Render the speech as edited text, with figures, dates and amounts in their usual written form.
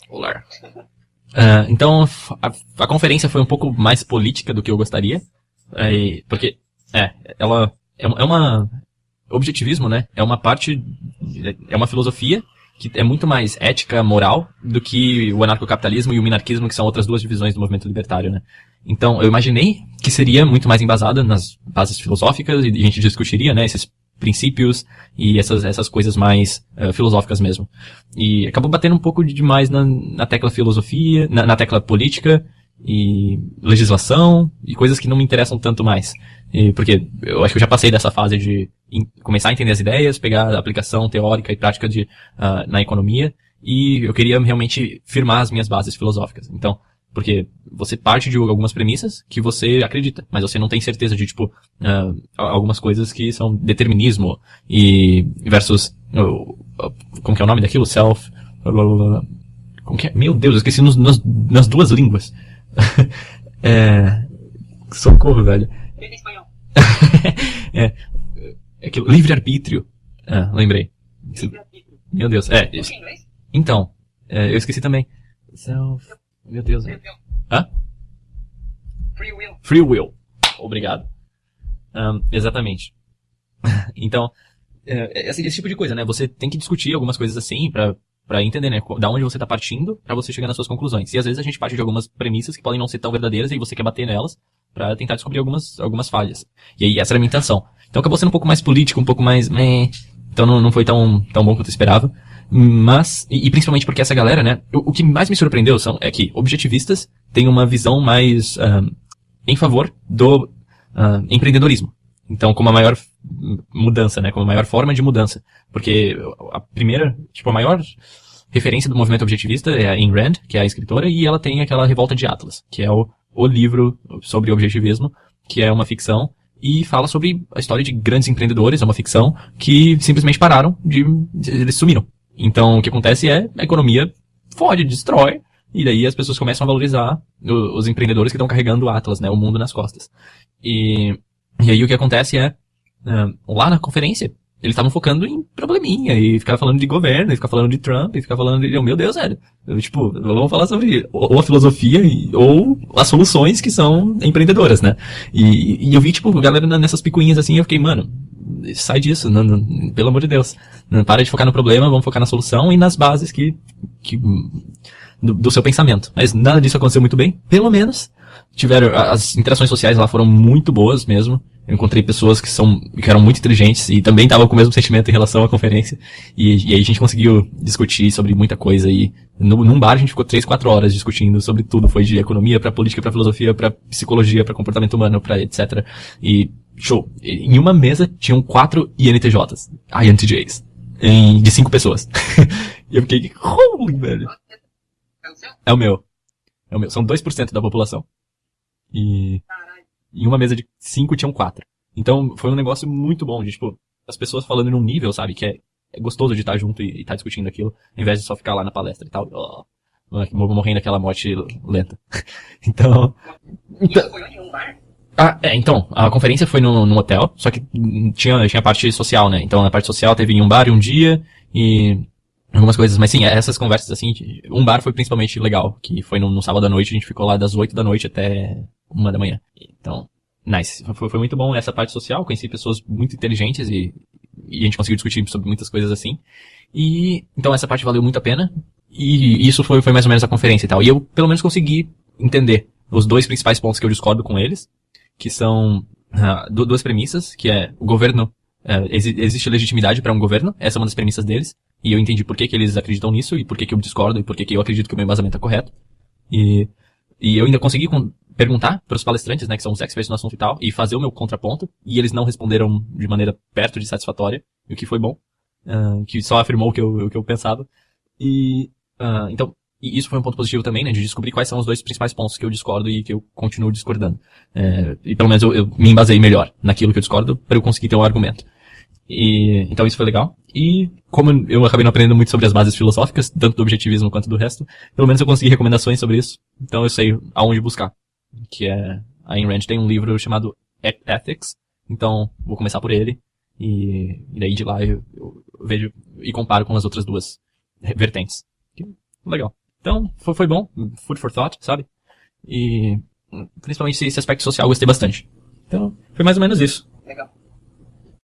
Olá. Então, a conferência foi um pouco mais política do que eu gostaria, porque, ela é uma objetivismo, né? É uma parte, é uma filosofia que é muito mais ética, moral, do que o anarcocapitalismo e o minarquismo, que são outras duas divisões do movimento libertário, né? Então, eu imaginei que seria muito mais embasada nas bases filosóficas e a gente discutiria, né, esses princípios e essas coisas mais filosóficas mesmo. E acabou batendo um pouco demais na tecla filosofia, na tecla política e legislação e coisas que não me interessam tanto mais. Porque eu acho que eu já passei dessa fase de começar a entender as ideias, pegar a aplicação teórica e prática na economia, e eu queria realmente firmar as minhas bases filosóficas. Então, porque você parte de algumas premissas que você acredita, mas você não tem certeza de, tipo, algumas coisas que são determinismo e versus, como que é o nome daquilo? Self, como que é? Meu Deus, eu esqueci nas duas línguas. Socorro, velho. é, aquilo, livre-arbítrio. Lembrei. Meu Deus, então, eu esqueci também. Self, meu Deus. Hã? Free will. Obrigado. Exatamente. Então, esse tipo de coisa, né? Você tem que discutir algumas coisas assim pra entender, né? Da onde você tá partindo pra você chegar nas suas conclusões. E às vezes a gente parte de algumas premissas que podem não ser tão verdadeiras e você quer bater nelas pra tentar descobrir algumas falhas. E aí essa era a minha intenção. Então acabou sendo um pouco mais político, um pouco mais... Então não foi tão bom quanto eu esperava. Mas, e principalmente porque essa galera, né? O que mais me surpreendeu é que objetivistas têm uma visão mais em favor do empreendedorismo. Então, como a maior mudança, né? Como a maior forma de mudança. Porque a maior referência do movimento objetivista é a Ayn Rand, que é a escritora, e ela tem aquela Revolta de Atlas, que é o livro sobre objetivismo, que é uma ficção, e fala sobre a história de grandes empreendedores, é uma ficção, que simplesmente pararam eles sumiram. Então, o que acontece é, a economia fode, destrói, e daí as pessoas começam a valorizar os empreendedores que estão carregando o Atlas, né? O mundo nas costas. E aí o que acontece lá na conferência, eles estavam focando em probleminha, e ficavam falando de governo, e ficavam falando de Trump, e ficavam falando de... Meu Deus, velho. Vamos falar sobre ou a filosofia, ou as soluções que são empreendedoras, né? E eu vi, galera nessas picuinhas assim, eu fiquei, mano, sai disso, não, pelo amor de Deus. Não para de focar no problema, vamos focar na solução e nas bases do seu pensamento. Mas nada disso aconteceu muito bem. Pelo menos as interações sociais lá foram muito boas mesmo. Eu encontrei pessoas que eram muito inteligentes e também estavam com o mesmo sentimento em relação à conferência. E aí a gente conseguiu discutir sobre muita coisa. E num bar a gente ficou 3-4 horas discutindo sobre tudo. Foi de economia pra política, pra filosofia, pra psicologia, pra comportamento humano, pra etc. E show. Em uma mesa tinham 4 INTJs. INTJs. De 5 pessoas. E eu fiquei, holy, velho. É o meu. São 2% da população. E em uma mesa de 5 tinham 4. Então foi um negócio muito bom, de, as pessoas falando num nível, sabe, que é gostoso de estar junto e estar discutindo aquilo, ao invés de só ficar lá na palestra e tal, morrendo aquela morte lenta. Então... Isso foi onde? Um bar? Então, a conferência foi num hotel, só que tinha parte social, né? Então, na parte social teve em um bar um dia e algumas coisas. Mas sim, essas conversas assim, um bar foi principalmente legal, que foi no sábado à noite, a gente ficou lá das 8 da noite até 1 da manhã. Então, nice. Foi muito bom essa parte social, conheci pessoas muito inteligentes e a gente conseguiu discutir sobre muitas coisas assim. E, então essa parte valeu muito a pena. E isso foi mais ou menos a conferência e tal. E eu, pelo menos, consegui entender os 2 principais pontos que eu discordo com eles, que são 2 premissas, que é o governo, existe legitimidade para um governo, essa é uma das premissas deles, e eu entendi por que eles acreditam nisso, e por que eu discordo, e por que eu acredito que o meu embasamento é correto. E eu ainda consegui perguntar para os palestrantes, né, que são os experts no assunto e tal, e fazer o meu contraponto, e eles não responderam de maneira perto de satisfatória, o que foi bom, que só afirmou o que eu pensava. Então, e isso foi um ponto positivo também, né, de descobrir quais são os 2 principais pontos que eu discordo e que eu continuo discordando. E pelo menos eu me embasei melhor naquilo que eu discordo para eu conseguir ter um argumento. Então isso foi legal. E como eu acabei não aprendendo muito sobre as bases filosóficas, tanto do objetivismo quanto do resto, pelo menos eu consegui recomendações sobre isso. Então eu sei aonde buscar. Que é, a Ayn Rand tem um livro chamado Ethics, então vou começar por ele. E daí de lá eu vejo e comparo com as outras 2 vertentes. Legal. Então, foi bom. Food for thought, sabe? E principalmente esse aspecto social eu gostei bastante. Então, foi mais ou menos isso.